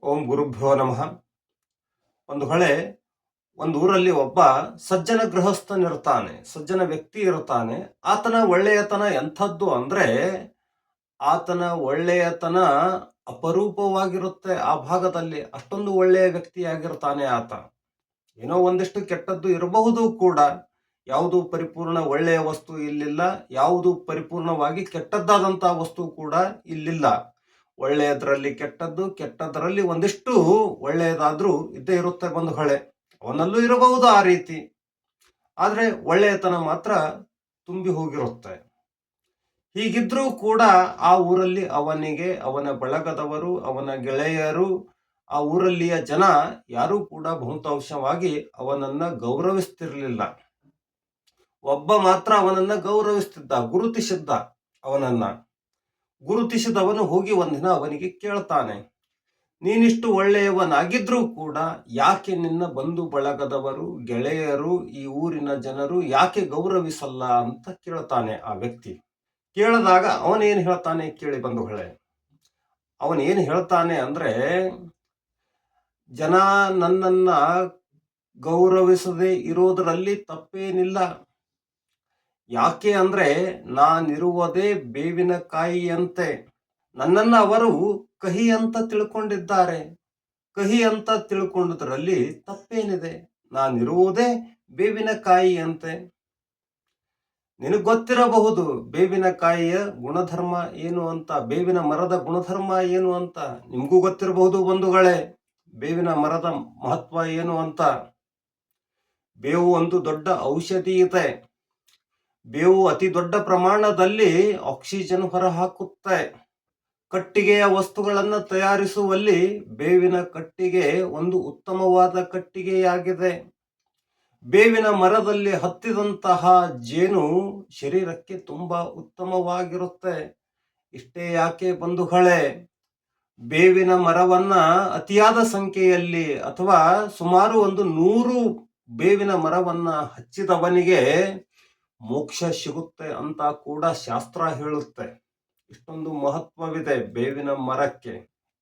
ಓಂ ಗುರುಭ್ಯೋ ನಮಃ. ಒಂದು ಹೊಳೆ ಒಂದು ಊರಲ್ಲಿ ಒಬ್ಬ ಸಜ್ಜನ ಗೃಹಸ್ಥನಿರ್ತಾನೆ, ಸಜ್ಜನ ವ್ಯಕ್ತಿ ಇರ್ತಾನೆ. ಆತನ ಒಳ್ಳೆಯತನ ಎಂಥದ್ದು ಅಂದ್ರೆ ಆತನ ಒಳ್ಳೆಯತನ ಅಪರೂಪವಾಗಿರುತ್ತೆ. ಆ ಭಾಗದಲ್ಲಿ ಅಷ್ಟೊಂದು ಒಳ್ಳೆಯ ವ್ಯಕ್ತಿಯಾಗಿರ್ತಾನೆ ಆತ. ಏನೋ ಒಂದಿಷ್ಟು ಕೆಟ್ಟದ್ದು ಇರಬಹುದು ಕೂಡ. ಯಾವುದು ಪರಿಪೂರ್ಣ ಒಳ್ಳೆಯ ವಸ್ತು ಇಲ್ಲಿಲ್ಲ, ಯಾವುದು ಪರಿಪೂರ್ಣವಾಗಿ ಕೆಟ್ಟದ್ದಾದಂತಹ ವಸ್ತು ಕೂಡ ಇಲ್ಲಿಲ್ಲ. ಒಳ್ಳೆಯದರಲ್ಲಿ ಕೆಟ್ಟದ್ದು, ಕೆಟ್ಟದರಲ್ಲಿ ಒಂದಿಷ್ಟು ಒಳ್ಳೆಯದಾದ್ರೂ ಇದ್ದೇ ಇರುತ್ತೆ ಬಂಧುಗಳೇ. ಅವನಲ್ಲೂ ಇರಬಹುದು ಆ ರೀತಿ, ಆದ್ರೆ ಒಳ್ಳೆಯತನ ಮಾತ್ರ ತುಂಬಿ ಹೋಗಿರುತ್ತೆ. ಹೀಗಿದ್ರೂ ಕೂಡ ಆ ಊರಲ್ಲಿ ಅವನಿಗೆ ಅವನ ಬಳಗದವರು, ಅವನ ಗೆಳೆಯರು, ಆ ಊರಲ್ಲಿಯ ಜನ ಯಾರೂ ಕೂಡ ಬಹುತಾಂಶವಾಗಿ ಅವನನ್ನ ಗೌರವಿಸ್ತಿರ್ಲಿಲ್ಲ. ಒಬ್ಬ ಮಾತ್ರ ಅವನನ್ನ ಗೌರವಿಸ್ತಿದ್ದ, ಗುರುತಿಸಿದ್ದ. ಅವನನ್ನ ಗುರುತಿಸಿದವನು ಹೋಗಿ ಒಂದಿನ ಅವನಿಗೆ ಕೇಳ್ತಾನೆ, ನೀನಿಷ್ಟು ಒಳ್ಳೆಯವನಾಗಿದ್ರೂ ಕೂಡ ಯಾಕೆ ನಿನ್ನ ಬಂಧು ಬಳಗದವರು, ಗೆಳೆಯರು, ಈ ಊರಿನ ಜನರು ಯಾಕೆ ಗೌರವಿಸಲ್ಲ ಅಂತ ಕೇಳ್ತಾನೆ ಆ ವ್ಯಕ್ತಿ. ಕೇಳಿದಾಗ ಅವನೇನು ಹೇಳ್ತಾನೆ ಕೇಳಿ ಬಂಧುಗಳೇ. ಅವನೇನು ಹೇಳ್ತಾನೆ ಅಂದ್ರೆ, ಜನ ನನ್ನನ್ನ ಗೌರವಿಸದೆ ಇರೋದರಲ್ಲಿ ತಪ್ಪೇನಿಲ್ಲ. ಯಾಕೆ ಅಂದ್ರೆ ನಾನಿರುವುದೇ ಬೇವಿನಕಾಯಿಯಂತೆ. ನನ್ನನ್ನ ಅವರು ಕಹಿ ಅಂತ ತಿಳ್ಕೊಂಡಿದ್ದಾರೆ. ಕಹಿ ಅಂತ ತಿಳ್ಕೊಂಡದ್ರಲ್ಲಿ ತಪ್ಪೇನಿದೆ? ನಾನಿರುವುದೇ ಬೇವಿನಕಾಯಿಯಂತೆ. ನಿನಗೆ ಗೊತ್ತಿರಬಹುದು ಬೇವಿನಕಾಯಿಯ ಗುಣಧರ್ಮ ಏನು ಅಂತ, ಬೇವಿನ ಮರದ ಗುಣಧರ್ಮ ಏನು ಅಂತ. ನಿಮಗೂ ಗೊತ್ತಿರಬಹುದು ಬಂಧುಗಳೇ, ಬೇವಿನ ಮರದ ಮಹತ್ವ ಏನು ಅಂತ. ಬೇವು ಒಂದು ದೊಡ್ಡ ಔಷಧಿ ಇದೆ. ಬೇವು ಅತಿ ದೊಡ್ಡ ಪ್ರಮಾಣದಲ್ಲಿ ಆಕ್ಸಿಜನ್ ಹೊರಹಾಕುತ್ತೆ. ಕಟ್ಟಿಗೆಯ ವಸ್ತುಗಳನ್ನು ತಯಾರಿಸುವಲ್ಲಿ ಬೇವಿನ ಕಟ್ಟಿಗೆ ಒಂದು ಉತ್ತಮವಾದ ಕಟ್ಟಿಗೆಯಾಗಿದೆ. ಬೇವಿನ ಮರದಲ್ಲಿ ಹತ್ತಿದಂತಹ ಜೇನು ಶರೀರಕ್ಕೆ ತುಂಬಾ ಉತ್ತಮವಾಗಿರುತ್ತೆ. ಇಷ್ಟೇ ಯಾಕೆ ಬಂಧುಗಳೇ, ಬೇವಿನ ಮರವನ್ನ ಅತಿಯಾದ ಸಂಖ್ಯೆಯಲ್ಲಿ ಅಥವಾ ಸುಮಾರು 100 ಬೇವಿನ ಮರವನ್ನ ಹಚ್ಚಿದವನಿಗೆ ಮೋಕ್ಷ ಸಿಗುತ್ತೆ ಅಂತ ಕೂಡ ಶಾಸ್ತ್ರ ಹೇಳುತ್ತೆ. ಇಷ್ಟೊಂದು ಮಹತ್ವವಿದೆ ಬೇವಿನ ಮರಕ್ಕೆ.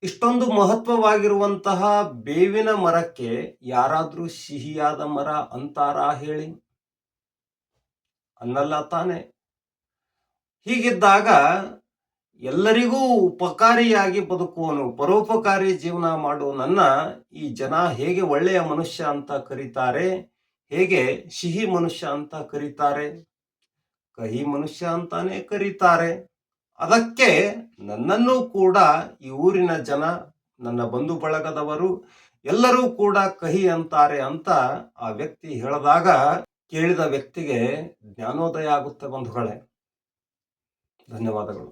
ಇಷ್ಟೊಂದು ಮಹತ್ವವಾಗಿರುವಂತಹ ಬೇವಿನ ಮರಕ್ಕೆ ಯಾರಾದ್ರೂ ಸಿಹಿಯಾದ ಮರ ಅಂತಾರಾ ಹೇಳಿ? ಅನ್ನಲ್ಲ ತಾನೆ. ಹೀಗಿದ್ದಾಗ ಎಲ್ಲರಿಗೂ ಉಪಕಾರಿಯಾಗಿ ಬದುಕುವನು, ಪರೋಪಕಾರಿ ಜೀವನ ಮಾಡುವನನ್ನ ಈ ಜನ ಹೇಗೆ ಒಳ್ಳೆಯ ಮನುಷ್ಯ ಅಂತ ಕರೀತಾರೆ, ಹೇಗೆ ಸಿಹಿ ಮನುಷ್ಯ ಅಂತ ಕರೀತಾರೆ? ಕಹಿ ಮನುಷ್ಯ ಅಂತಾನೆ ಕರೀತಾರೆ. ಅದಕ್ಕೆ ನನ್ನನ್ನು ಕೂಡ ಈ ಊರಿನ ಜನ, ನನ್ನ ಬಂಧು ಬಳಗದವರು ಎಲ್ಲರೂ ಕೂಡ ಕಹಿ ಅಂತಾರೆ ಅಂತ ಆ ವ್ಯಕ್ತಿ ಹೇಳಿದಾಗ ಕೇಳಿದ ವ್ಯಕ್ತಿಗೆ ಜ್ಞಾನೋದಯ ಆಗುತ್ತೆ ಬಂಧುಗಳೇ. ಧನ್ಯವಾದಗಳು.